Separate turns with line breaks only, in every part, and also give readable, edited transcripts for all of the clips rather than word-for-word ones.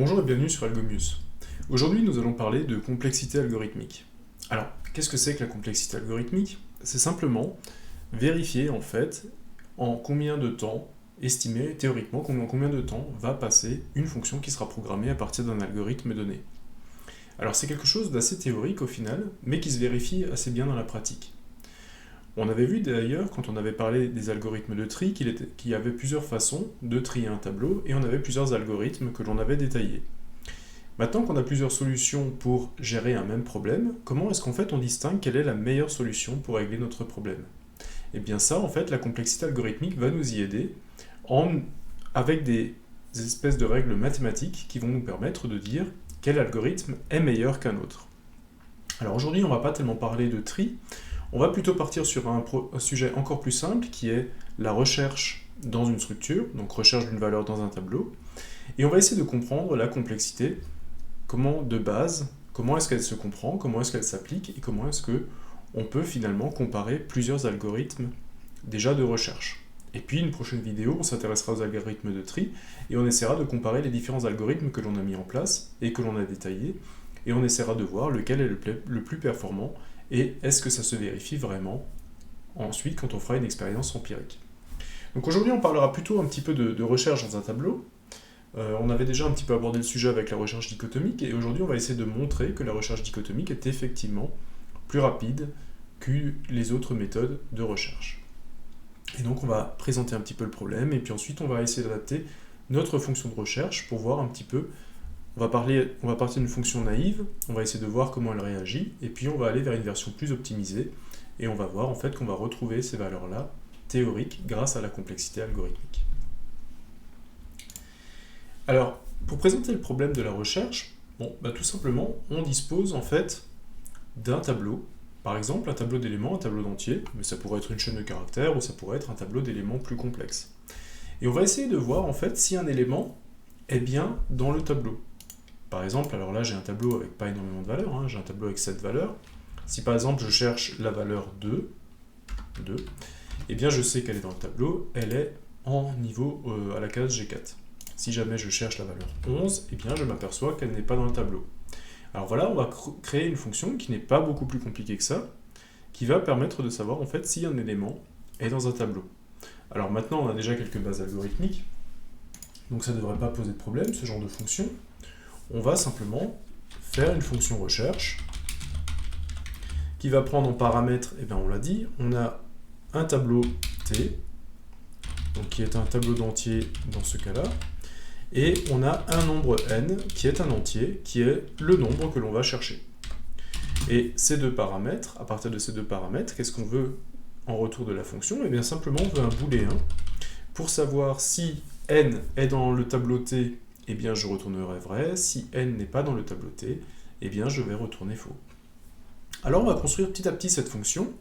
Bonjour et bienvenue sur Algomius. Aujourd'hui, nous allons parler de complexité algorithmique. Alors, qu'est-ce que c'est que la complexité algorithmique? C'est simplement vérifier en fait en combien de temps, estimer théoriquement en combien de temps va passer une fonction qui sera programmée à partir d'un algorithme donné. Alors c'est quelque chose d'assez théorique au final, mais qui se vérifie assez bien dans la pratique. On avait vu d'ailleurs, quand on avait parlé des algorithmes de tri, qu'il y avait plusieurs façons de trier un tableau, et on avait plusieurs algorithmes que l'on avait détaillés. Maintenant qu'on a plusieurs solutions pour gérer un même problème, comment est-ce qu'en fait on distingue quelle est la meilleure solution pour régler notre problème? Et bien ça, en fait, la complexité algorithmique va nous y aider avec des espèces de règles mathématiques qui vont nous permettre de dire quel algorithme est meilleur qu'un autre. Alors aujourd'hui, on ne va pas tellement parler de tri, on va plutôt partir sur un sujet encore plus simple qui est la recherche dans une structure, donc recherche d'une valeur dans un tableau, et on va essayer de comprendre la complexité, comment de base, comment est-ce qu'elle se comprend, comment est-ce qu'elle s'applique, et comment est-ce qu'on peut finalement comparer plusieurs algorithmes déjà de recherche. Et puis une prochaine vidéo, on s'intéressera aux algorithmes de tri, et on essaiera de comparer les différents algorithmes que l'on a mis en place et que l'on a détaillés, et on essaiera de voir lequel est le plus performant, et est-ce que ça se vérifie vraiment ensuite quand on fera une expérience empirique. Donc aujourd'hui on parlera plutôt un petit peu de recherche dans un tableau. On avait déjà un petit peu abordé le sujet avec la recherche dichotomique, et aujourd'hui on va essayer de montrer que la recherche dichotomique est effectivement plus rapide que les autres méthodes de recherche. Et donc on va présenter un petit peu le problème, et puis ensuite on va essayer d'adapter notre fonction de recherche pour voir un petit peu. On va partir d'une fonction naïve, on va essayer de voir comment elle réagit, et puis on va aller vers une version plus optimisée, et on va voir en fait qu'on va retrouver ces valeurs-là théoriques grâce à la complexité algorithmique. Alors, pour présenter le problème de la recherche, tout simplement, on dispose en fait d'un tableau, par exemple un tableau d'éléments, un tableau d'entiers, mais ça pourrait être une chaîne de caractères, ou ça pourrait être un tableau d'éléments plus complexe. Et on va essayer de voir en fait si un élément est bien dans le tableau. Par exemple, alors là j'ai un tableau avec pas énormément de valeurs, j'ai un tableau avec 7 valeurs. Si par exemple je cherche la valeur 2, eh bien je sais qu'elle est dans le tableau, elle est en niveau à la case G4. Si jamais je cherche la valeur 11, eh bien je m'aperçois qu'elle n'est pas dans le tableau. Alors voilà, on va créer une fonction qui n'est pas beaucoup plus compliquée que ça, qui va permettre de savoir en fait si un élément est dans un tableau. Alors maintenant on a déjà quelques bases algorithmiques, donc ça ne devrait pas poser de problème ce genre de fonction. On va simplement faire une fonction recherche qui va prendre en paramètre, et bien on l'a dit, on a un tableau T, donc qui est un tableau d'entier dans ce cas-là, et on a un nombre n qui est un entier, qui est le nombre que l'on va chercher. Et ces deux paramètres, à partir de ces deux paramètres, qu'est-ce qu'on veut en retour de la fonction? Et bien simplement on veut un booléen pour savoir si n est dans le tableau T, eh bien je retournerai vrai. Si n n'est pas dans le tableau T, eh bien je vais retourner faux. Alors on va construire petit à petit cette fonction.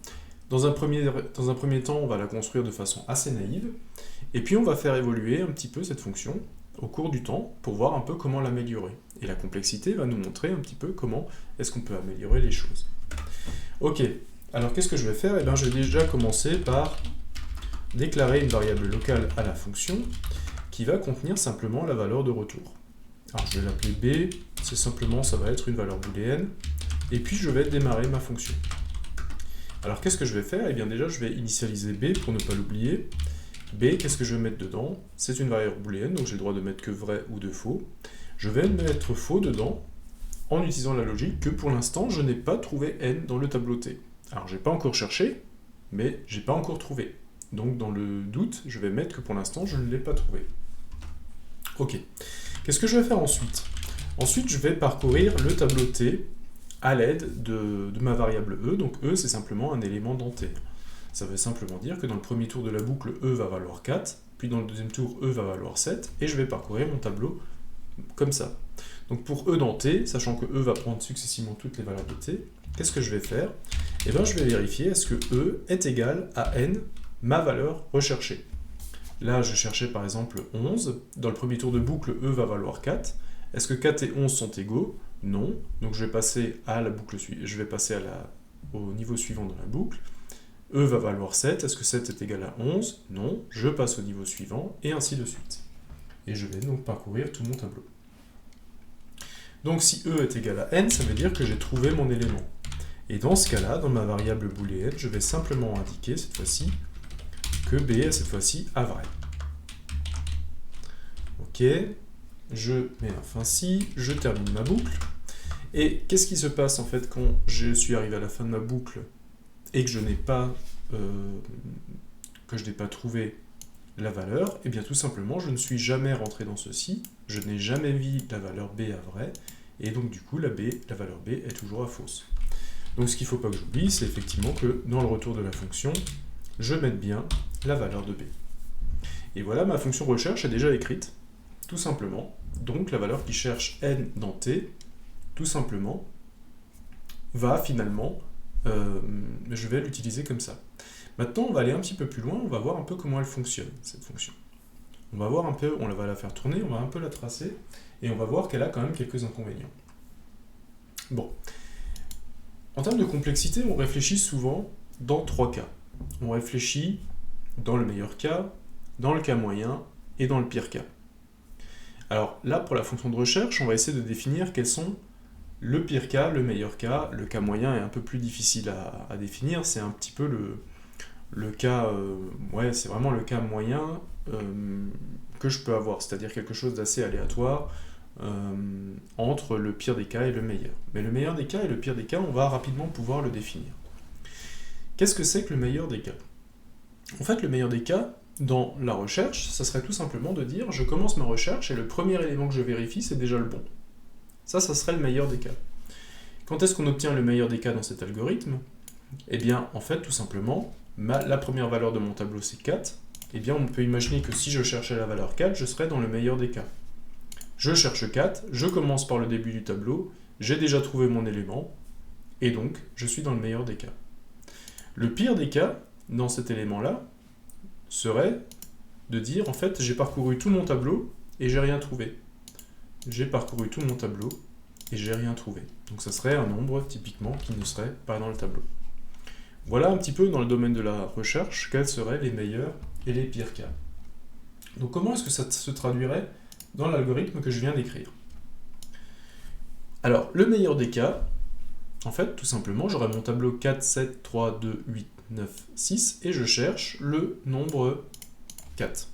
Dans un premier temps, on va la construire de façon assez naïve, et puis on va faire évoluer un petit peu cette fonction au cours du temps pour voir un peu comment l'améliorer. Et la complexité va nous montrer un petit peu comment est-ce qu'on peut améliorer les choses. Ok, alors qu'est-ce que je vais faire? Eh bien je vais déjà commencer par déclarer une variable locale à la fonction qui va contenir simplement la valeur de retour. Alors je vais l'appeler b, c'est simplement, ça va être une valeur booléenne, et puis je vais démarrer ma fonction. Alors qu'est-ce que je vais faire? Eh bien déjà je vais initialiser b pour ne pas l'oublier. B, qu'est-ce que je vais mettre dedans? C'est une variable booléenne, donc j'ai le droit de mettre que vrai ou de faux. Je vais mettre faux dedans en utilisant la logique que pour l'instant je n'ai pas trouvé n dans le tableau T. Alors j'ai pas encore cherché, mais j'ai pas encore trouvé. Donc dans le doute, je vais mettre que pour l'instant je ne l'ai pas trouvé. Ok, qu'est-ce que je vais faire ensuite? Ensuite je vais parcourir le tableau T à l'aide de ma variable e, donc e c'est simplement un élément denté. Ça veut simplement dire que dans le premier tour de la boucle, e va valoir 4, puis dans le deuxième tour, e va valoir 7, et je vais parcourir mon tableau comme ça. Donc pour e dans t, sachant que e va prendre successivement toutes les valeurs de t, qu'est-ce que je vais faire? Eh bien je vais vérifier est-ce que e est égal à n, ma valeur recherchée. Là je cherchais par exemple 11, dans le premier tour de boucle, e va valoir 4. Est-ce que 4 et 11 sont égaux? Non, donc je vais passer à la boucle au niveau suivant dans la boucle. E va valoir 7, est-ce que 7 est égal à 11? Non, je passe au niveau suivant, et ainsi de suite. Et je vais donc parcourir tout mon tableau. Donc si E est égal à N, ça veut dire que j'ai trouvé mon élément. Et dans ce cas-là, dans ma variable booléenne, je vais simplement indiquer cette fois-ci que B est cette fois-ci à vrai. Ok, je mets un fin si, je termine ma boucle. Et qu'est-ce qui se passe en fait quand je suis arrivé à la fin de ma boucle et que je n'ai pas, trouvé la valeur? Eh bien tout simplement, je ne suis jamais rentré dans ceci, je n'ai jamais mis la valeur B à vrai, et donc du coup la valeur B est toujours à fausse. Donc ce qu'il ne faut pas que j'oublie, c'est effectivement que dans le retour de la fonction, je mette bien la valeur de B. Et voilà, ma fonction recherche est déjà écrite, tout simplement. Donc la valeur qui cherche n dans t, tout simplement, va finalement, je vais l'utiliser comme ça. Maintenant, on va aller un petit peu plus loin, on va voir un peu comment elle fonctionne, cette fonction. On va voir un peu, on va la faire tourner, on va un peu la tracer, et on va voir qu'elle a quand même quelques inconvénients. Bon. En termes de complexité, on réfléchit souvent dans 3 cas. On réfléchit dans le meilleur cas, dans le cas moyen et dans le pire cas. Alors là, pour la fonction de recherche, on va essayer de définir quels sont le pire cas, le meilleur cas. Le cas moyen est un peu plus difficile à définir, c'est un petit peu le cas, c'est vraiment le cas moyen que je peux avoir, c'est-à-dire quelque chose d'assez aléatoire entre le pire des cas et le meilleur. Mais le meilleur des cas et le pire des cas, on va rapidement pouvoir le définir. Qu'est-ce que c'est que le meilleur des cas? En fait, le meilleur des cas, dans la recherche, ça serait tout simplement de dire je commence ma recherche et le premier élément que je vérifie, c'est déjà le bon. Ça serait le meilleur des cas. Quand est-ce qu'on obtient le meilleur des cas dans cet algorithme? Eh bien, en fait, tout simplement, la première valeur de mon tableau, c'est 4. Eh bien, on peut imaginer que si je cherchais la valeur 4, je serais dans le meilleur des cas. Je cherche 4, je commence par le début du tableau, j'ai déjà trouvé mon élément, et donc, je suis dans le meilleur des cas. Le pire des cas, dans cet élément-là, serait de dire, en fait, j'ai parcouru tout mon tableau et j'ai rien trouvé. J'ai parcouru tout mon tableau et j'ai rien trouvé. Donc ça serait un nombre, typiquement, qui ne serait pas dans le tableau. Voilà un petit peu dans le domaine de la recherche, quels seraient les meilleurs et les pires cas. Donc comment est-ce que ça se traduirait dans l'algorithme que je viens d'écrire? Alors, le meilleur des cas, en fait, tout simplement, j'aurai mon tableau 4, 7, 3, 2, 8, 9, 6, et je cherche le nombre 4.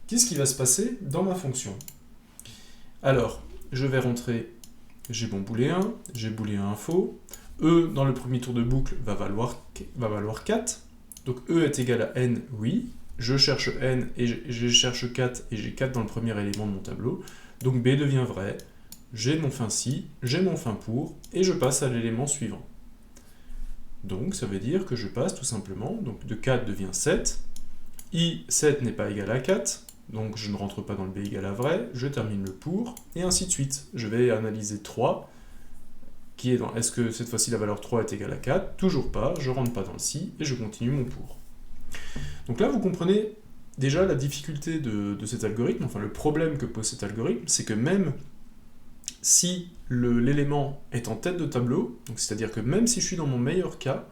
Qu'est-ce qui va se passer dans ma fonction? Alors, je vais rentrer, j'ai mon booléen, j'ai booléen info, E dans le premier tour de boucle va valoir 4, donc E est égal à N, oui, je cherche N et je cherche 4 et j'ai 4 dans le premier élément de mon tableau, donc B devient vrai, j'ai mon fin si, j'ai mon fin pour, et je passe à l'élément suivant. Donc ça veut dire que je passe tout simplement, donc de 4 devient 7, I 7 n'est pas égal à 4, donc je ne rentre pas dans le B égal à vrai, je termine le pour, et ainsi de suite. Je vais analyser 3, qui est dans est-ce que cette fois-ci la valeur 3 est égale à 4, toujours pas, je rentre pas dans le si, et je continue mon pour. Donc là vous comprenez déjà la difficulté de cet algorithme, enfin le problème que pose cet algorithme, c'est que même si l'élément est en tête de tableau, c'est-à-dire que même si je suis dans mon meilleur cas,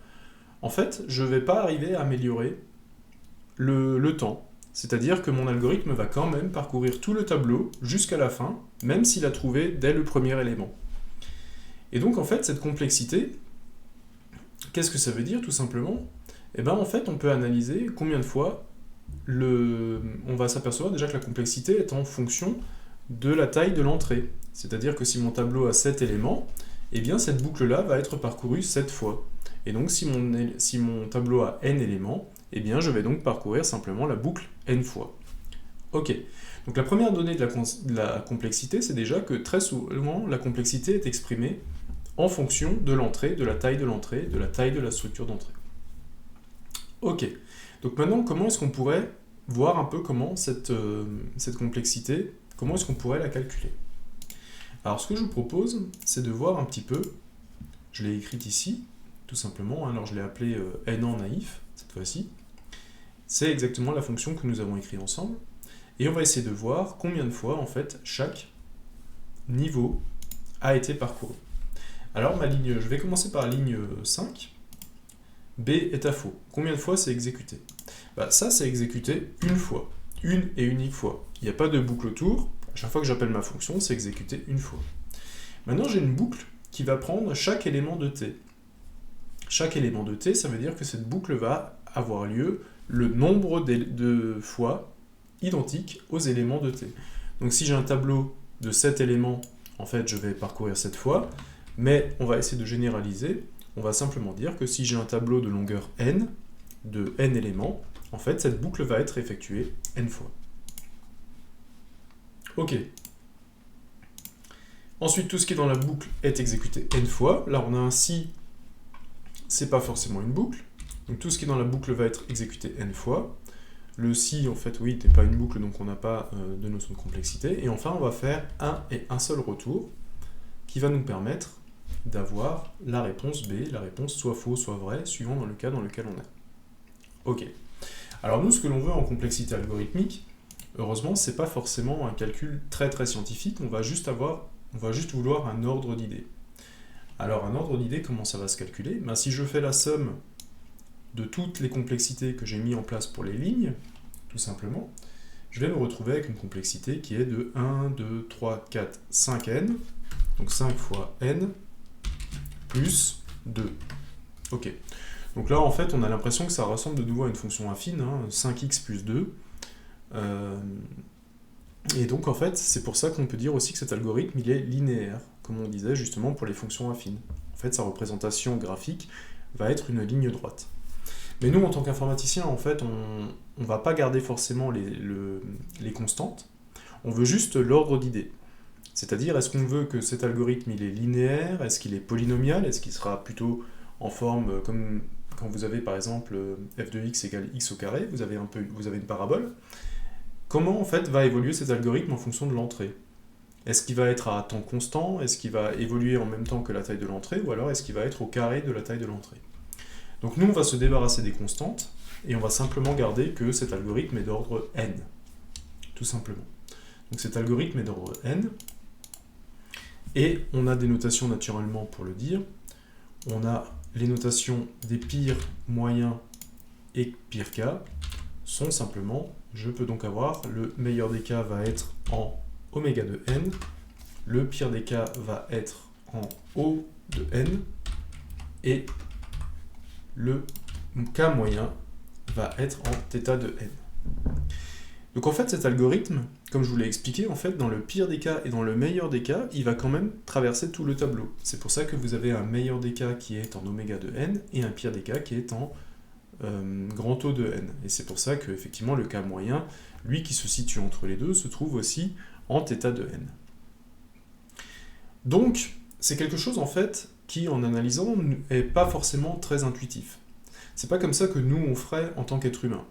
en fait, je ne vais pas arriver à améliorer le temps. C'est-à-dire que mon algorithme va quand même parcourir tout le tableau jusqu'à la fin, même s'il a trouvé dès le premier élément. Et donc, en fait, cette complexité, qu'est-ce que ça veut dire, tout simplement? Eh bien, en fait, on peut analyser combien de fois on va s'apercevoir déjà que la complexité est en fonction de la taille de l'entrée. C'est-à-dire que si mon tableau a 7 éléments, eh bien cette boucle-là va être parcourue 7 fois. Et donc si mon tableau a n éléments, eh bien je vais donc parcourir simplement la boucle n fois. Ok, donc la première donnée de la complexité, c'est déjà que très souvent la complexité est exprimée en fonction de l'entrée, de la taille de l'entrée, de la taille de la structure d'entrée. Ok, donc maintenant comment est-ce qu'on pourrait voir un peu comment cette complexité, comment est-ce qu'on pourrait la calculer? Alors ce que je vous propose, c'est de voir un petit peu, je l'ai écrite ici, tout simplement, alors je l'ai appelé n en naïf, cette fois-ci, c'est exactement la fonction que nous avons écrite ensemble, et on va essayer de voir combien de fois, en fait, chaque niveau a été parcouru. Alors ma ligne, je vais commencer par la ligne 5, B est à faux. Combien de fois c'est exécuté? Ça, c'est exécuté une fois, une et unique fois. Il n'y a pas de boucle autour. À chaque fois que j'appelle ma fonction, c'est exécuté une fois. Maintenant, j'ai une boucle qui va prendre chaque élément de t. Chaque élément de t, ça veut dire que cette boucle va avoir lieu le nombre de fois identique aux éléments de t. Donc si j'ai un tableau de 7 éléments, en fait, je vais parcourir 7 fois, mais on va essayer de généraliser. On va simplement dire que si j'ai un tableau de longueur n, de n éléments, en fait, cette boucle va être effectuée n fois. Ok. Ensuite, tout ce qui est dans la boucle est exécuté n fois. Là, on a un si, c'est pas forcément une boucle. Donc tout ce qui est dans la boucle va être exécuté n fois. Le si, en fait, oui, n'est pas une boucle, donc on n'a pas de notion de complexité. Et enfin, on va faire un et un seul retour qui va nous permettre d'avoir la réponse B, la réponse soit faux, soit vrai, suivant dans le cas dans lequel on est. Ok. Alors nous, ce que l'on veut en complexité algorithmique, heureusement, c'est pas forcément un calcul très très scientifique, on va juste vouloir un ordre d'idées. Alors un ordre d'idées, comment ça va se calculer? Ben, si je fais la somme de toutes les complexités que j'ai mis en place pour les lignes, tout simplement, je vais me retrouver avec une complexité qui est de 1, 2, 3, 4, 5n, donc 5 fois n, plus 2. Ok. Donc là, en fait, on a l'impression que ça ressemble de nouveau à une fonction affine, hein, 5x plus 2. Et donc, en fait, c'est pour ça qu'on peut dire aussi que cet algorithme, il est linéaire, comme on disait justement pour les fonctions affines. En fait, sa représentation graphique va être une ligne droite. Mais nous, en tant qu'informaticiens, en fait, on ne va pas garder forcément les constantes, on veut juste l'ordre d'idées. C'est-à-dire, est-ce qu'on veut que cet algorithme il est linéaire, est-ce qu'il est polynomial, est-ce qu'il sera plutôt en forme comme quand vous avez par exemple f de x égale x au carré, vous avez une parabole. Comment en fait va évoluer cet algorithme en fonction de l'entrée? Est-ce qu'il va être à temps constant? Est-ce qu'il va évoluer en même temps que la taille de l'entrée? Ou alors est-ce qu'il va être au carré de la taille de l'entrée? Donc nous, on va se débarrasser des constantes, et on va simplement garder que cet algorithme est d'ordre n, tout simplement. Donc cet algorithme est d'ordre n, et on a des notations naturellement pour le dire. On a les notations des pires, moyens et pires cas, sont simplement, je peux donc avoir, le meilleur des cas va être en oméga de n, le pire des cas va être en O de n, et le cas moyen va être en θ de n. Donc en fait cet algorithme, comme je vous l'ai expliqué, en fait dans le pire des cas et dans le meilleur des cas, il va quand même traverser tout le tableau. C'est pour ça que vous avez un meilleur des cas qui est en oméga de n et un pire des cas qui est en grand O de n. Et c'est pour ça que effectivement le cas moyen, lui qui se situe entre les deux, se trouve aussi en θ de n. Donc c'est quelque chose en fait qui en analysant n'est pas forcément très intuitif. C'est pas comme ça que nous on ferait en tant qu'être humain.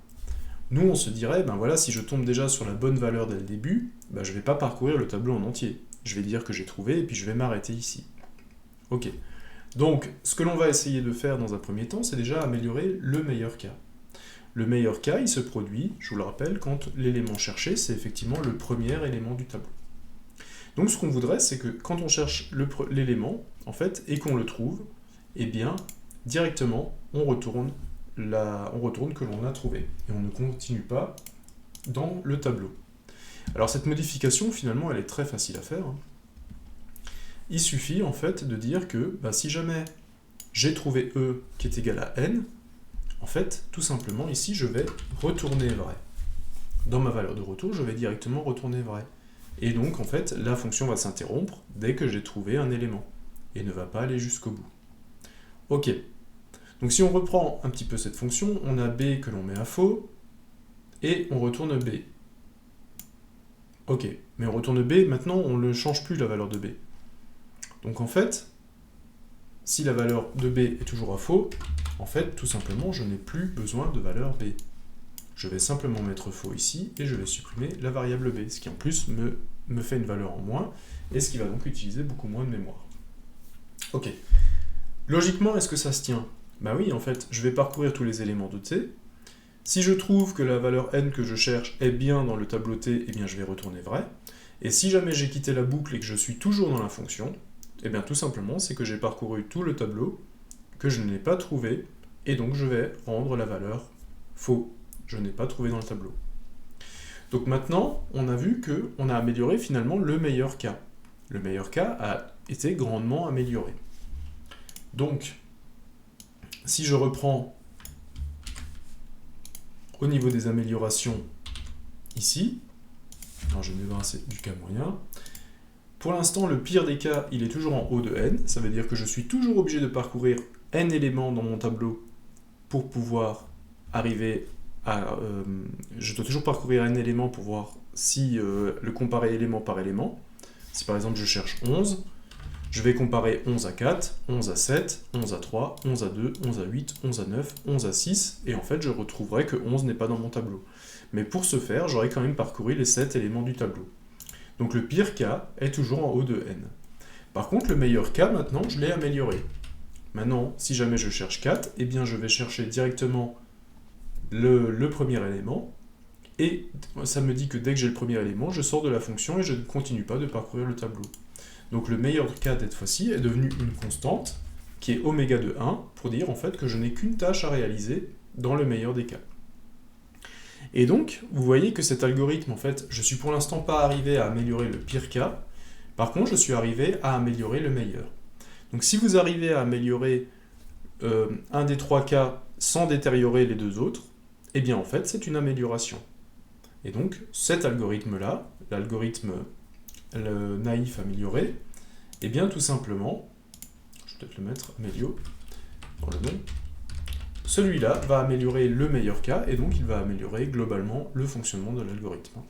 Nous, on se dirait, ben voilà, si je tombe déjà sur la bonne valeur dès le début, ben je ne vais pas parcourir le tableau en entier. Je vais dire que j'ai trouvé, et puis je vais m'arrêter ici. Ok. Donc, ce que l'on va essayer de faire dans un premier temps, c'est déjà améliorer le meilleur cas. Le meilleur cas, il se produit, je vous le rappelle, quand l'élément cherché, c'est effectivement le premier élément du tableau. Donc, ce qu'on voudrait, c'est que quand on cherche l'élément, en fait, et qu'on le trouve, eh bien, directement, on retourne que l'on a trouvé, et on ne continue pas dans le tableau. Alors cette modification, finalement, elle est très facile à faire. Il suffit, en fait, de dire que si jamais j'ai trouvé E qui est égal à N, en fait, tout simplement, ici, je vais retourner vrai. Dans ma valeur de retour, je vais directement retourner vrai. Et donc, en fait, la fonction va s'interrompre dès que j'ai trouvé un élément, et ne va pas aller jusqu'au bout. Ok. Donc si on reprend un petit peu cette fonction, on a B que l'on met à faux, et on retourne B. Ok, mais on retourne B, maintenant on ne change plus la valeur de B. Donc en fait, si la valeur de B est toujours à faux, en fait, tout simplement, je n'ai plus besoin de valeur B. Je vais simplement mettre faux ici, et je vais supprimer la variable B, ce qui en plus me fait une valeur en moins, et ce qui va donc utiliser beaucoup moins de mémoire. Ok. Logiquement, est-ce que ça se tient ? Bah oui, en fait, je vais parcourir tous les éléments de T. Si je trouve que la valeur n que je cherche est bien dans le tableau T, eh bien je vais retourner vrai. Et si jamais j'ai quitté la boucle et que je suis toujours dans la fonction, eh bien tout simplement, c'est que j'ai parcouru tout le tableau, que je ne l'ai pas trouvé, et donc je vais rendre la valeur faux. Je n'ai pas trouvé dans le tableau. Donc maintenant, on a vu qu'on a amélioré finalement le meilleur cas. Le meilleur cas a été grandement amélioré. Donc, si je reprends au niveau des améliorations ici, alors je vais voir c'est du cas moyen. Pour l'instant, le pire des cas, il est toujours en haut de n. Ça veut dire que je suis toujours obligé de parcourir n éléments dans mon tableau pour pouvoir arriver à... je dois toujours parcourir n éléments pour voir si le comparer élément par élément. Si par exemple je cherche 11, je vais comparer 11 à 4, 11 à 7, 11 à 3, 11 à 2, 11 à 8, 11 à 9, 11 à 6, et en fait je retrouverai que 11 n'est pas dans mon tableau. Mais pour ce faire, j'aurai quand même parcouru les 7 éléments du tableau. Donc le pire cas est toujours en haut de n. Par contre, le meilleur cas, maintenant, je l'ai amélioré. Maintenant, si jamais je cherche 4, eh bien je vais chercher directement le premier élément, et ça me dit que dès que j'ai le premier élément, je sors de la fonction et je ne continue pas de parcourir le tableau. Donc le meilleur cas cette fois-ci est devenu une constante, qui est oméga de 1, pour dire en fait que je n'ai qu'une tâche à réaliser dans le meilleur des cas. Et donc, vous voyez que cet algorithme, en fait, je suis pour l'instant pas arrivé à améliorer le pire cas, par contre, je suis arrivé à améliorer le meilleur. Donc si vous arrivez à améliorer un des 3 cas sans détériorer les 2 autres, eh bien en fait, c'est une amélioration. Et donc, cet algorithme-là, l'algorithme naïf amélioré, eh bien tout simplement, je vais peut-être le mettre Amélio dans le nom, celui-là va améliorer le meilleur cas, et donc il va améliorer globalement le fonctionnement de l'algorithme.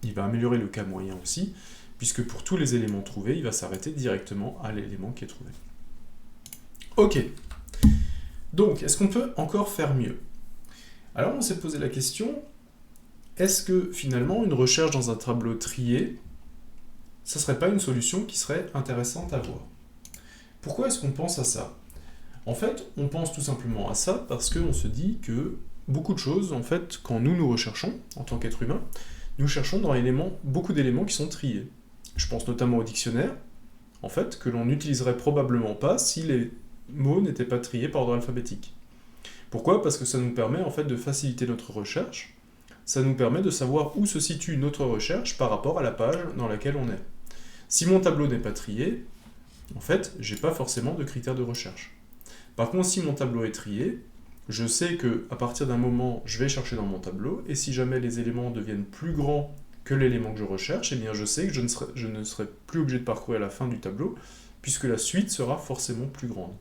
Il va améliorer le cas moyen aussi, puisque pour tous les éléments trouvés, il va s'arrêter directement à l'élément qui est trouvé. Ok. Donc, est-ce qu'on peut encore faire mieux? Alors, on s'est posé la question, est-ce que finalement, une recherche dans un tableau trié, ça serait pas une solution qui serait intéressante à voir? Pourquoi est-ce qu'on pense à ça? En fait, on pense tout simplement à ça parce qu'on se dit que beaucoup de choses, en fait, quand nous recherchons, en tant qu'être humain, nous cherchons dans beaucoup d'éléments qui sont triés. Je pense notamment au dictionnaire, en fait, que l'on n'utiliserait probablement pas si les mots n'étaient pas triés par ordre alphabétique. Pourquoi? Parce que ça nous permet, en fait, de faciliter notre recherche, ça nous permet de savoir où se situe notre recherche par rapport à la page dans laquelle on est. Si mon tableau n'est pas trié, en fait, j'ai pas forcément de critères de recherche. Par contre, si mon tableau est trié, je sais qu'à partir d'un moment, je vais chercher dans mon tableau, et si jamais les éléments deviennent plus grands que l'élément que je recherche, eh bien je sais que je ne serai plus obligé de parcourir la fin du tableau, puisque la suite sera forcément plus grande.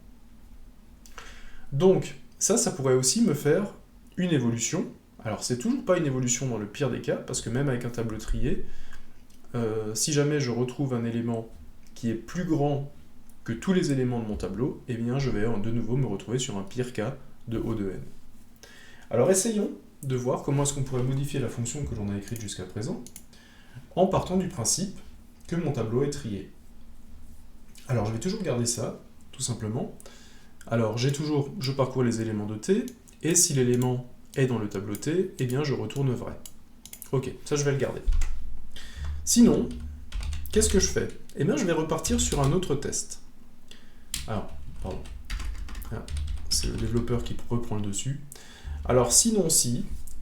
Donc, ça pourrait aussi me faire une évolution. Alors, c'est toujours pas une évolution dans le pire des cas, parce que même avec un tableau trié, si jamais je retrouve un élément qui est plus grand que tous les éléments de mon tableau, eh bien je vais de nouveau me retrouver sur un pire cas de O de n. Alors essayons de voir comment est-ce qu'on pourrait modifier la fonction que l'on a écrite jusqu'à présent, en partant du principe que mon tableau est trié. Alors je vais toujours garder ça, tout simplement. Alors je parcours les éléments de t, et si l'élément est dans le tableau t, eh bien je retourne vrai. Ok, ça je vais le garder. Sinon, qu'est-ce que je fais? Eh bien je vais repartir sur un autre test. Alors, pardon. Ah, c'est le développeur qui reprend le dessus. Alors, sinon,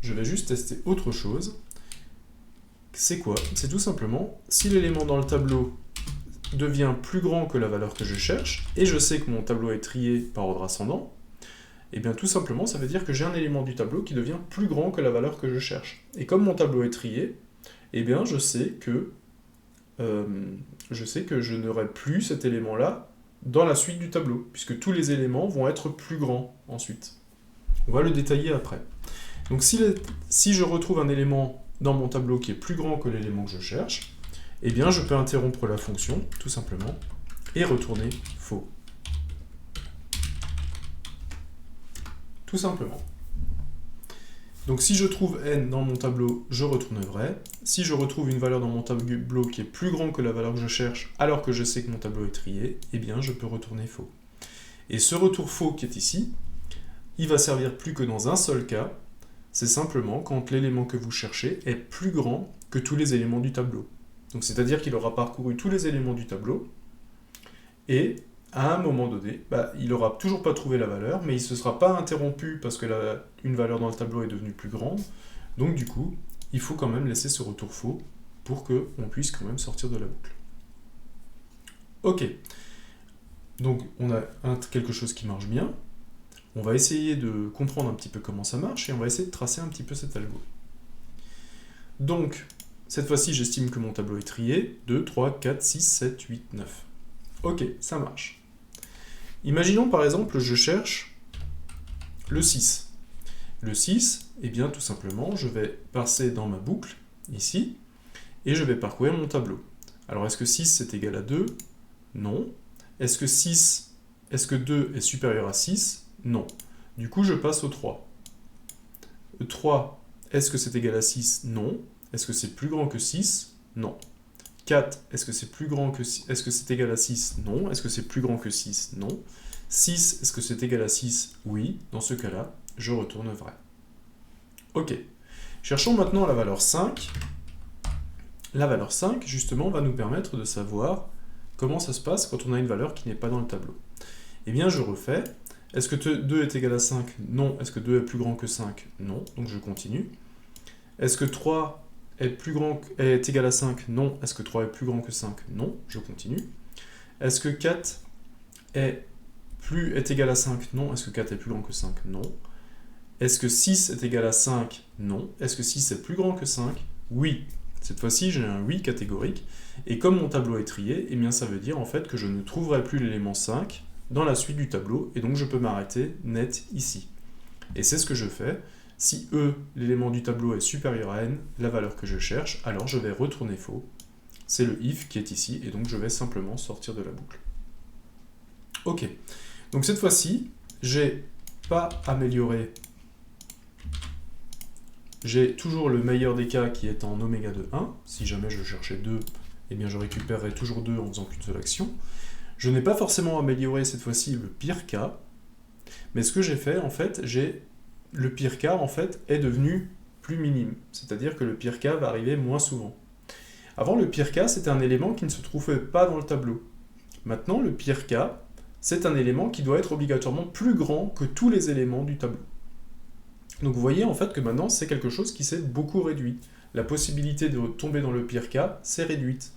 je vais juste tester autre chose. C'est quoi? C'est tout simplement, si l'élément dans le tableau devient plus grand que la valeur que je cherche, et je sais que mon tableau est trié par ordre ascendant, et bien tout simplement, ça veut dire que j'ai un élément du tableau qui devient plus grand que la valeur que je cherche. Et comme mon tableau est trié, eh bien je sais que je n'aurai plus cet élément-là dans la suite du tableau, puisque tous les éléments vont être plus grands ensuite. On va le détailler après. Donc si je retrouve un élément dans mon tableau qui est plus grand que l'élément que je cherche, eh bien je peux interrompre la fonction, tout simplement, et retourner faux. Tout simplement. Donc si je trouve n dans mon tableau, je retourne vrai. Si je retrouve une valeur dans mon tableau qui est plus grand que la valeur que je cherche, alors que je sais que mon tableau est trié, eh bien je peux retourner faux. Et ce retour faux qui est ici, il va servir plus que dans un seul cas, c'est simplement quand l'élément que vous cherchez est plus grand que tous les éléments du tableau. Donc c'est-à-dire qu'il aura parcouru tous les éléments du tableau, et à un moment donné, il n'aura toujours pas trouvé la valeur, mais il ne se sera pas interrompu parce que une valeur dans le tableau est devenue plus grande, donc du coup, il faut quand même laisser ce retour faux pour qu'on puisse quand même sortir de la boucle. Ok, donc on a quelque chose qui marche bien. On va essayer de comprendre un petit peu comment ça marche et on va essayer de tracer un petit peu cet algo. Donc, cette fois-ci, j'estime que mon tableau est trié. 2, 3, 4, 6, 7, 8, 9. Ok, ça marche. Imaginons par exemple, je cherche le 6. Le 6, eh bien tout simplement, je vais passer dans ma boucle, ici, et je vais parcourir mon tableau. Alors est-ce que 6 c'est égal à 2? Non. Est-ce que 2 est supérieur à 6? Non. Du coup, je passe au 3. 3, est-ce que c'est égal à 6? Non. Est-ce que c'est plus grand que 6? Non. 4, est-ce que c'est plus grand que 6? Est-ce que c'est égal à 6? Non. Est-ce que c'est plus grand que 6? Non. 6, est-ce que c'est égal à 6? Oui. Dans ce cas-là, je retourne vrai. Ok. Cherchons maintenant la valeur 5. La valeur 5, justement, va nous permettre de savoir comment ça se passe quand on a une valeur qui n'est pas dans le tableau. Eh bien, je refais. Est-ce que 2 est égal à 5? Non. Est-ce que 2 est plus grand que 5? Non. Donc je continue. Est-ce que 3 est égal à 5? Non. Est-ce que 3 est plus grand que 5? Non. Je continue. Est-ce que 4 est égal à 5? Non. Est-ce que 4 est plus grand que 5? Non. Est-ce que 6 est égal à 5? Non. Est-ce que 6 est plus grand que 5? Oui. Cette fois-ci, j'ai un oui catégorique. Et comme mon tableau est trié, eh bien, ça veut dire en fait que je ne trouverai plus l'élément 5 dans la suite du tableau, et donc je peux m'arrêter net ici. Et c'est ce que je fais. Si E, l'élément du tableau, est supérieur à N, la valeur que je cherche, alors je vais retourner faux. C'est le if qui est ici, et donc je vais simplement sortir de la boucle. Ok. Donc cette fois-ci, j'ai pas amélioré. J'ai toujours le meilleur des cas qui est en oméga de 1. Si jamais je cherchais 2, eh bien je récupérerais toujours 2 en faisant qu'une seule action. Je n'ai pas forcément amélioré cette fois-ci le pire cas, mais ce que j'ai fait, en fait, le pire cas, en fait, est devenu plus minime. C'est-à-dire que le pire cas va arriver moins souvent. Avant, le pire cas, c'était un élément qui ne se trouvait pas dans le tableau. Maintenant, le pire cas, c'est un élément qui doit être obligatoirement plus grand que tous les éléments du tableau. Donc vous voyez en fait que maintenant, c'est quelque chose qui s'est beaucoup réduit. La possibilité de tomber dans le pire cas s'est réduite.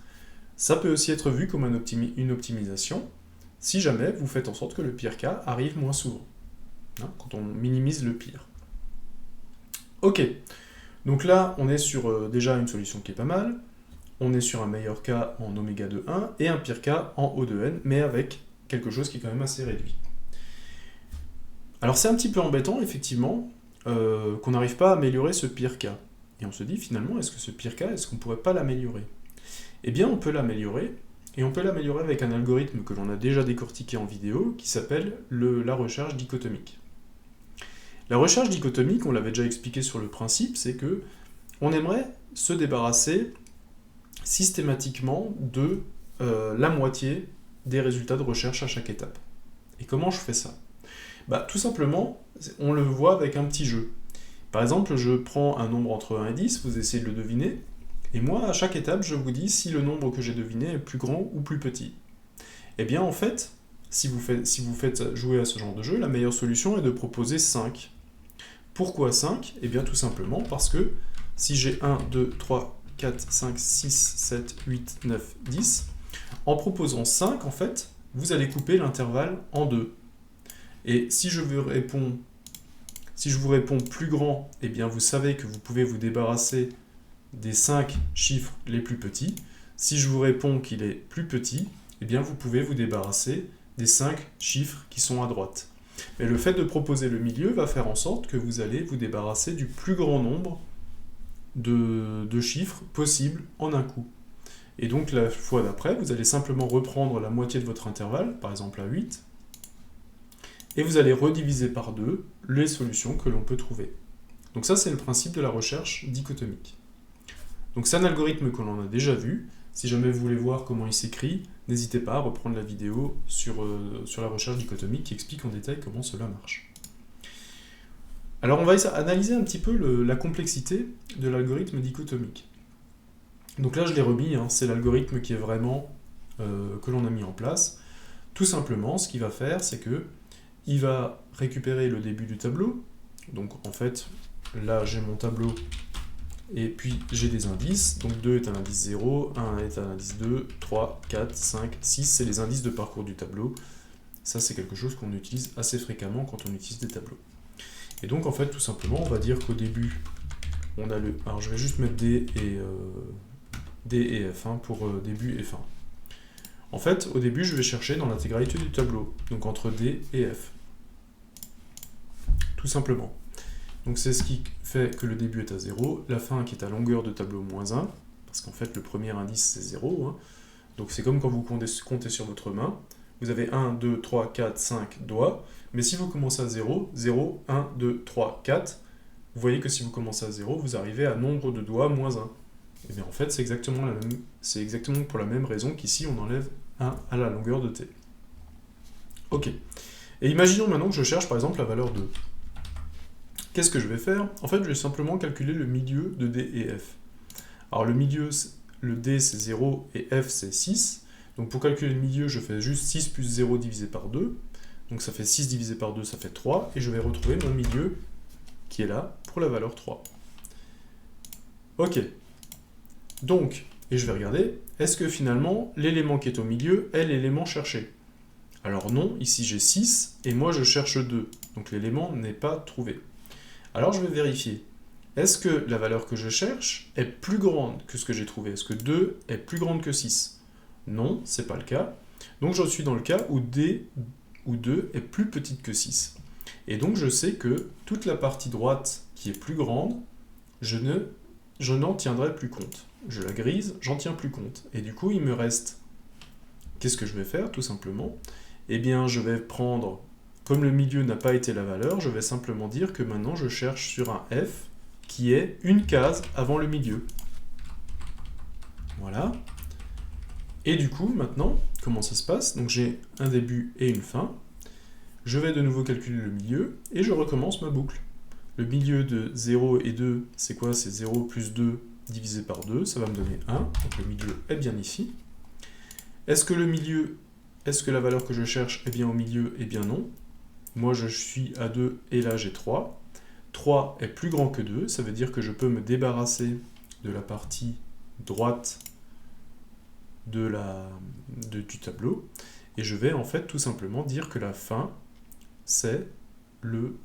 Ça peut aussi être vu comme une optimisation, si jamais vous faites en sorte que le pire cas arrive moins souvent, hein, quand on minimise le pire. Ok, donc là, on est sur déjà une solution qui est pas mal, on est sur un meilleur cas en oméga de 1 et un pire cas en O de n, mais avec quelque chose qui est quand même assez réduit. Alors c'est un petit peu embêtant, effectivement, qu'on n'arrive pas à améliorer ce pire cas. Et on se dit, finalement, est-ce que ce pire cas, est-ce qu'on ne pourrait pas l'améliorer? Eh bien, on peut l'améliorer, et on peut l'améliorer avec un algorithme que l'on a déjà décortiqué en vidéo, qui s'appelle la recherche dichotomique. La recherche dichotomique, on l'avait déjà expliqué sur le principe, c'est que on aimerait se débarrasser systématiquement de la moitié des résultats de recherche à chaque étape. Et comment je fais ça? Tout simplement, on le voit avec un petit jeu. Par exemple, je prends un nombre entre 1 et 10, vous essayez de le deviner, et moi, à chaque étape, je vous dis si le nombre que j'ai deviné est plus grand ou plus petit. Eh bien, en fait, si vous faites jouer à ce genre de jeu, la meilleure solution est de proposer 5. Pourquoi 5? Eh bien, tout simplement parce que si j'ai 1, 2, 3, 4, 5, 6, 7, 8, 9, 10, en proposant 5, en fait, vous allez couper l'intervalle en 2. Et si je vous réponds plus grand, eh bien, vous savez que vous pouvez vous débarrasser des 5 chiffres les plus petits. Si je vous réponds qu'il est plus petit, eh bien vous pouvez vous débarrasser des 5 chiffres qui sont à droite. Mais le fait de proposer le milieu va faire en sorte que vous allez vous débarrasser du plus grand nombre de chiffres possibles en un coup. Et donc la fois d'après, vous allez simplement reprendre la moitié de votre intervalle, par exemple à 8, et vous allez rediviser par 2 les solutions que l'on peut trouver. Donc ça, c'est le principe de la recherche dichotomique. Donc c'est un algorithme que l'on a déjà vu. Si jamais vous voulez voir comment il s'écrit, n'hésitez pas à reprendre la vidéo sur la recherche dichotomique qui explique en détail comment cela marche. Alors on va analyser un petit peu la complexité de l'algorithme dichotomique. Donc là je l'ai remis, hein, c'est l'algorithme qui est vraiment que l'on a mis en place. Tout simplement, ce qu'il va faire, c'est que il va récupérer le début du tableau. Donc en fait, là j'ai mon tableau Et puis j'ai des indices, donc 2 est un indice 0, 1 est un indice 2, 3, 4, 5, 6, c'est les indices de parcours du tableau. Ça c'est quelque chose qu'on utilise assez fréquemment quand on utilise des tableaux. Et donc en fait tout simplement on va dire qu'au début on a le... Alors je vais juste mettre D et F pour début et fin. En fait au début je vais chercher dans l'intégralité du tableau, donc entre D et F. Tout simplement. Donc c'est ce qui fait que le début est à 0, la fin qui est à longueur de tableau moins 1, parce qu'en fait le premier indice c'est 0, hein. Donc c'est comme quand vous comptez sur votre main, vous avez 1, 2, 3, 4, 5 doigts, mais si vous commencez à 0, 0, 1, 2, 3, 4, vous voyez que si vous commencez à 0, vous arrivez à nombre de doigts moins 1. Et bien en fait c'est exactement pour la même raison qu'ici on enlève 1 à la longueur de t. Ok. Et imaginons maintenant que je cherche par exemple la valeur 2. Qu'est-ce que je vais faire? En fait, je vais simplement calculer le milieu de D et F. Alors le milieu, le D c'est 0 et F c'est 6. Donc pour calculer le milieu, je fais juste 6 plus 0 divisé par 2. Donc ça fait 6 divisé par 2, ça fait 3. Et je vais retrouver mon milieu qui est là pour la valeur 3. Ok. Donc, et je vais regarder, est-ce que finalement l'élément qui est au milieu est l'élément cherché? Alors non, ici j'ai 6 et moi je cherche 2. Donc l'élément n'est pas trouvé. Alors je vais vérifier. Est-ce que la valeur que je cherche est plus grande que ce que j'ai trouvé? Est-ce que 2 est plus grande que 6? Non, c'est pas le cas. Donc je suis dans le cas où D ou 2 est plus petite que 6. Et donc je sais que toute la partie droite qui est plus grande, je n'en tiendrai plus compte. Je la grise, j'en tiens plus compte. Et du coup, il me reste... Qu'est-ce que je vais faire, tout simplement? Eh bien, je vais prendre... Comme le milieu n'a pas été la valeur, je vais simplement dire que maintenant je cherche sur un F qui est une case avant le milieu. Voilà. Et du coup, maintenant, comment ça se passe? Donc j'ai un début et une fin. Je vais de nouveau calculer le milieu et je recommence ma boucle. Le milieu de 0 et 2, c'est quoi? C'est 0 plus 2 divisé par 2, ça va me donner 1. Donc le milieu est bien ici. Est-ce que la valeur que je cherche est bien au milieu? Eh bien non. Moi, je suis à 2 et là, j'ai 3. 3 est plus grand que 2, ça veut dire que je peux me débarrasser de la partie droite du tableau. Et je vais en fait tout simplement dire que la fin, c'est le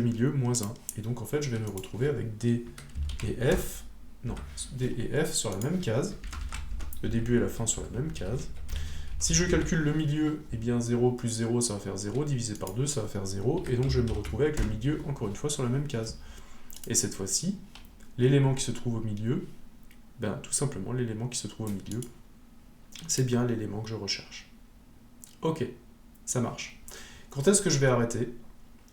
milieu moins 1. Et donc en fait, je vais me retrouver avec D et F sur la même case. Le début et la fin sur la même case. Si je calcule le milieu, eh bien 0 plus 0, ça va faire 0, divisé par 2, ça va faire 0, et donc je vais me retrouver avec le milieu, encore une fois, sur la même case. Et cette fois-ci, l'élément qui se trouve au milieu, tout simplement, l'élément qui se trouve au milieu, c'est bien l'élément que je recherche. Ok, ça marche. Quand est-ce que je vais arrêter?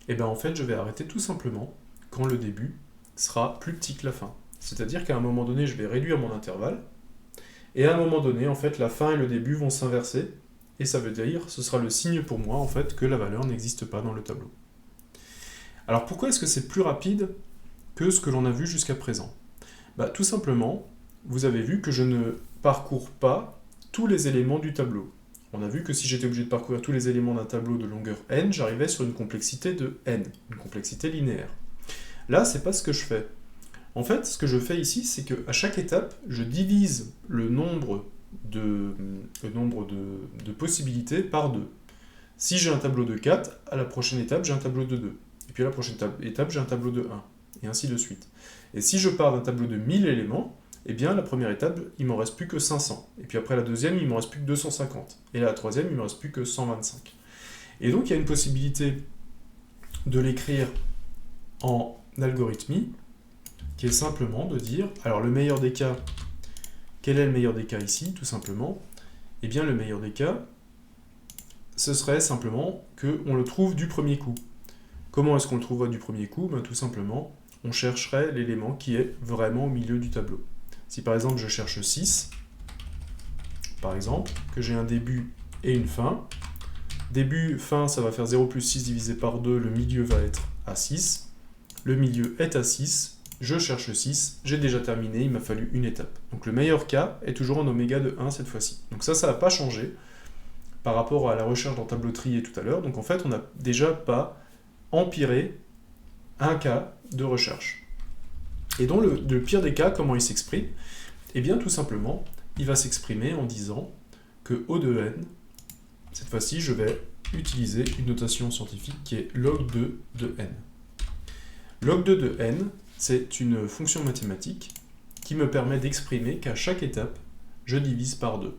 Eh bien en fait, je vais arrêter tout simplement quand le début sera plus petit que la fin. C'est-à-dire qu'à un moment donné, je vais réduire mon intervalle, et à un moment donné, en fait, la fin et le début vont s'inverser, et ça veut dire, ce sera le signe pour moi, en fait, que la valeur n'existe pas dans le tableau. Alors pourquoi est-ce que c'est plus rapide que ce que l'on a vu jusqu'à présent? Tout simplement, vous avez vu que je ne parcours pas tous les éléments du tableau. On a vu que si j'étais obligé de parcourir tous les éléments d'un tableau de longueur n, j'arrivais sur une complexité de n, une complexité linéaire. Là, c'est pas ce que je fais. En fait, ce que je fais ici, c'est qu'à chaque étape, je divise le nombre de possibilités par 2. Si j'ai un tableau de 4, à la prochaine étape, j'ai un tableau de 2. Et puis à la prochaine étape, j'ai un tableau de 1. Et ainsi de suite. Et si je pars d'un tableau de 1000 éléments, eh bien, la première étape, il ne m'en reste plus que 500. Et puis après la deuxième, il ne m'en reste plus que 250. Et la troisième, il ne me reste plus que 125. Et donc, il y a une possibilité de l'écrire en algorithmie, qui est simplement de dire, alors le meilleur des cas, quel est le meilleur des cas ici, tout simplement? Eh bien, le meilleur des cas, ce serait simplement qu'on le trouve du premier coup. Comment est-ce qu'on le trouverait du premier coup? Tout simplement, on chercherait l'élément qui est vraiment au milieu du tableau. Si par exemple je cherche 6, par exemple, que j'ai un début et une fin, début, fin, ça va faire 0 plus 6 divisé par 2, le milieu va être à 6, le milieu est à 6, je cherche 6, j'ai déjà terminé, il m'a fallu une étape. Donc le meilleur cas est toujours en oméga de 1 cette fois-ci. Donc ça n'a pas changé par rapport à la recherche dans tableau trié tout à l'heure. Donc en fait, on n'a déjà pas empiré un cas de recherche. Et dans le pire des cas, comment il s'exprime? Eh bien, tout simplement, il va s'exprimer en disant que O de n, cette fois-ci, je vais utiliser une notation scientifique qui est log2 de n. Log2 de n, c'est une fonction mathématique qui me permet d'exprimer qu'à chaque étape, je divise par 2.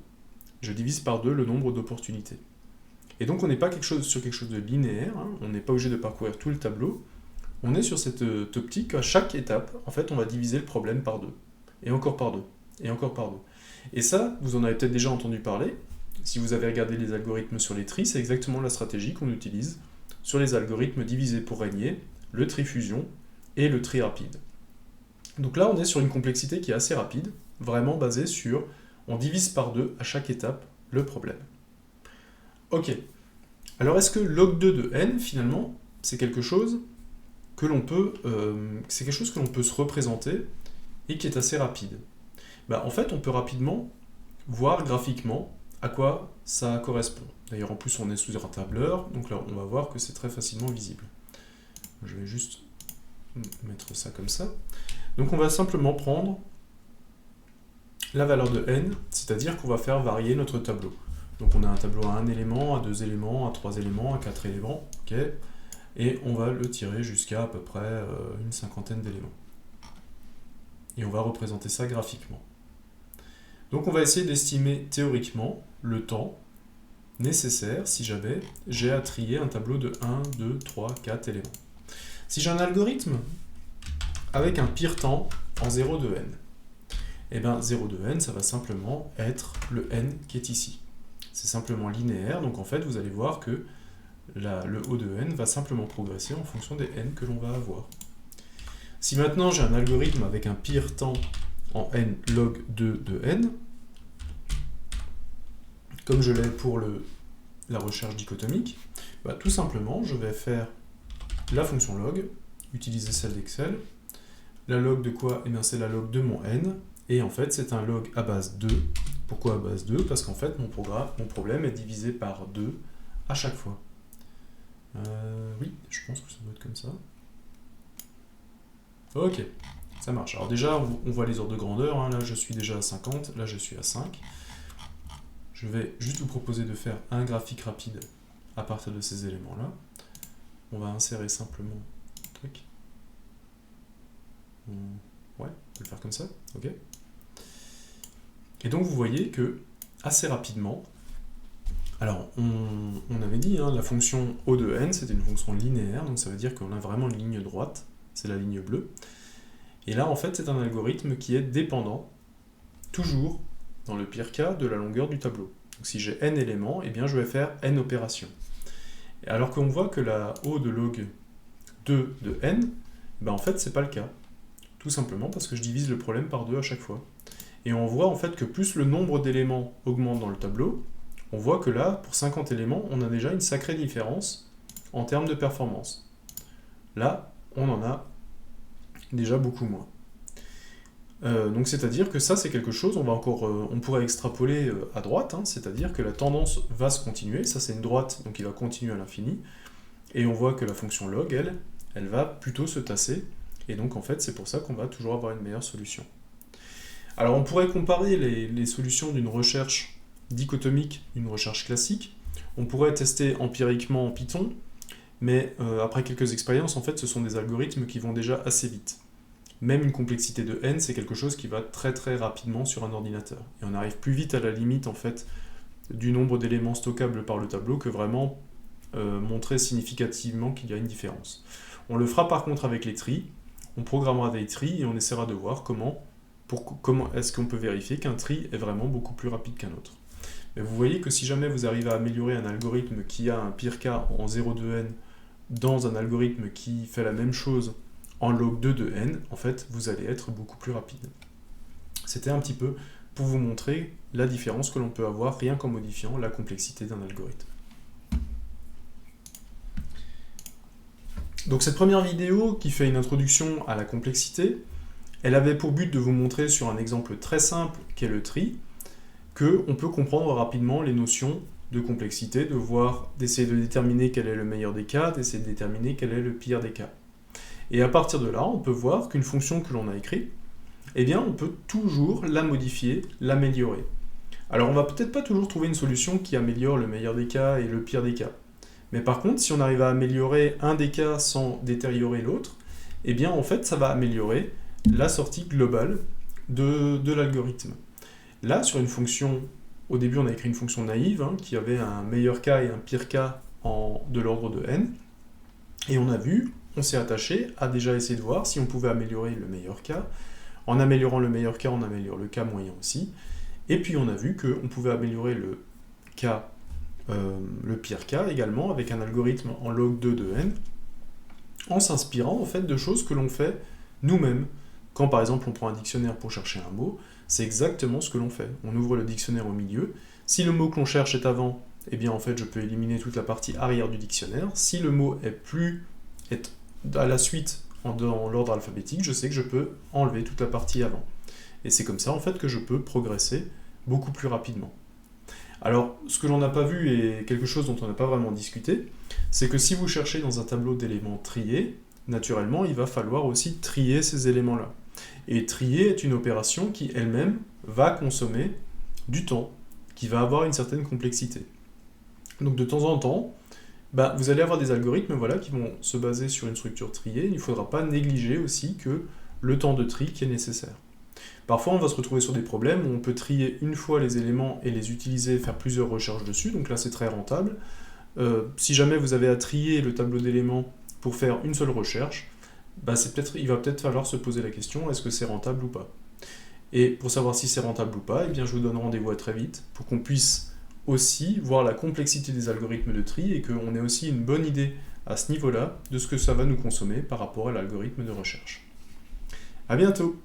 Je divise par 2 le nombre d'opportunités. Et donc, on n'est pas sur quelque chose de linéaire, hein, on n'est pas obligé de parcourir tout le tableau. On est sur cette optique qu'à chaque étape, en fait, on va diviser le problème par 2. Et encore par 2. Et encore par 2. Et ça, vous en avez peut-être déjà entendu parler. Si vous avez regardé les algorithmes sur les tris, c'est exactement la stratégie qu'on utilise sur les algorithmes divisés pour régner, le tri fusion et le tri rapide. Donc là, on est sur une complexité qui est assez rapide, vraiment basée sur on divise par 2 à chaque étape le problème. Ok. Alors est-ce que log2 de n, finalement, c'est quelque chose que l'on peut se représenter et qui est assez rapide? En fait, on peut rapidement voir graphiquement à quoi ça correspond. D'ailleurs, en plus, on est sous un tableur, donc là, on va voir que c'est très facilement visible. Je vais juste mettre ça comme ça. Donc, on va simplement prendre la valeur de n, c'est-à-dire qu'on va faire varier notre tableau. Donc, on a un tableau à 1 élément, à 2 éléments, à 3 éléments, à 4 éléments, ok, et on va le tirer jusqu'à à peu près une cinquantaine d'éléments. Et on va représenter ça graphiquement. Donc on va essayer d'estimer théoriquement le temps nécessaire si jamais j'ai à trier un tableau de 1, 2, 3, 4 éléments. Si j'ai un algorithme avec un pire temps en 0 de n, eh bien 0 de n, ça va simplement être le n qui est ici. C'est simplement linéaire, donc en fait vous allez voir que le O de n va simplement progresser en fonction des n que l'on va avoir. Si maintenant j'ai un algorithme avec un pire temps en n log 2 de n, comme je l'ai pour la recherche dichotomique, tout simplement je vais faire la fonction log, utiliser celle d'Excel. La log de quoi? Eh bien c'est la log de mon n, et en fait c'est un log à base 2. Pourquoi à base 2? Parce qu'en fait mon problème est divisé par 2 à chaque fois. Oui, je pense que ça doit être comme ça. Ok, ça marche. Alors déjà, on voit les ordres de grandeur, hein. Là je suis déjà à 50, là je suis à 5. Je vais juste vous proposer de faire un graphique rapide à partir de ces éléments-là. On va insérer simplement un truc. Ouais, on peut le faire comme ça, ok. Et donc vous voyez que, assez rapidement, alors on avait dit, hein, la fonction O de n, c'était une fonction linéaire, donc ça veut dire qu'on a vraiment une ligne droite, c'est la ligne bleue. Et là, en fait, c'est un algorithme qui est dépendant, toujours, dans le pire cas, de la longueur du tableau. Donc si j'ai n éléments, eh bien je vais faire n opérations. Et alors qu'on voit que la O de log 2 de n, en fait, c'est pas le cas. Tout simplement parce que je divise le problème par 2 à chaque fois. Et on voit en fait que plus le nombre d'éléments augmente dans le tableau, on voit que là, pour 50 éléments, on a déjà une sacrée différence en termes de performance. Là, on en a déjà beaucoup moins. Donc c'est-à-dire que ça, c'est quelque chose, on pourrait extrapoler à droite, hein, c'est-à-dire que la tendance va se continuer, ça c'est une droite, donc il va continuer à l'infini, et on voit que la fonction log, elle va plutôt se tasser, et donc en fait c'est pour ça qu'on va toujours avoir une meilleure solution. Alors on pourrait comparer les solutions d'une recherche dichotomique, une recherche classique, on pourrait tester empiriquement en Python, mais après quelques expériences, en fait ce sont des algorithmes qui vont déjà assez vite. Même une complexité de n, c'est quelque chose qui va très très rapidement sur un ordinateur. Et on arrive plus vite à la limite en fait du nombre d'éléments stockables par le tableau que vraiment montrer significativement qu'il y a une différence. On le fera par contre avec les tris, on programmera des tris et on essaiera de voir comment est-ce qu'on peut vérifier qu'un tri est vraiment beaucoup plus rapide qu'un autre. Mais vous voyez que si jamais vous arrivez à améliorer un algorithme qui a un pire cas en 0 de n dans un algorithme qui fait la même chose en log 2 de n, en fait, vous allez être beaucoup plus rapide. C'était un petit peu pour vous montrer la différence que l'on peut avoir rien qu'en modifiant la complexité d'un algorithme. Donc cette première vidéo qui fait une introduction à la complexité, elle avait pour but de vous montrer sur un exemple très simple qu'est le tri, qu'on peut comprendre rapidement les notions de complexité, d'essayer de déterminer quel est le meilleur des cas, d'essayer de déterminer quel est le pire des cas. Et à partir de là, on peut voir qu'une fonction que l'on a écrite, eh bien, on peut toujours la modifier, l'améliorer. Alors, on va peut-être pas toujours trouver une solution qui améliore le meilleur des cas et le pire des cas. Mais par contre, si on arrive à améliorer un des cas sans détériorer l'autre, eh bien, en fait, ça va améliorer la sortie globale de l'algorithme. Là, sur une fonction, au début, on a écrit une fonction naïve qui avait un meilleur cas et un pire cas de l'ordre de n. Et on a vu, on s'est attaché à déjà essayer de voir si on pouvait améliorer le meilleur cas. En améliorant le meilleur cas, on améliore le cas moyen aussi. Et puis on a vu qu'on pouvait améliorer le pire cas également avec un algorithme en log 2 de n, en s'inspirant en fait de choses que l'on fait nous-mêmes. Quand par exemple on prend un dictionnaire pour chercher un mot, c'est exactement ce que l'on fait. On ouvre le dictionnaire au milieu. Si le mot que l'on cherche est avant, eh bien en fait je peux éliminer toute la partie arrière du dictionnaire. Si le mot est à la suite dans l'ordre alphabétique, je sais que je peux enlever toute la partie avant. Et c'est comme ça en fait que je peux progresser beaucoup plus rapidement. Alors, ce que l'on n'a pas vu et quelque chose dont on n'a pas vraiment discuté, c'est que si vous cherchez dans un tableau d'éléments triés, naturellement, il va falloir aussi trier ces éléments-là. Et trier est une opération qui, elle-même, va consommer du temps, qui va avoir une certaine complexité. Donc, de temps en temps, vous allez avoir des algorithmes qui vont se baser sur une structure triée. Il ne faudra pas négliger aussi que le temps de tri qui est nécessaire. Parfois, on va se retrouver sur des problèmes où on peut trier une fois les éléments et les utiliser, faire plusieurs recherches dessus, donc là c'est très rentable. Si jamais vous avez à trier le tableau d'éléments pour faire une seule recherche, il va peut-être falloir se poser la question, est-ce que c'est rentable ou pas? Et pour savoir si c'est rentable ou pas, je vous donne rendez-vous à très vite pour qu'on puisse aussi voir la complexité des algorithmes de tri et qu'on ait aussi une bonne idée à ce niveau-là de ce que ça va nous consommer par rapport à l'algorithme de recherche. À bientôt!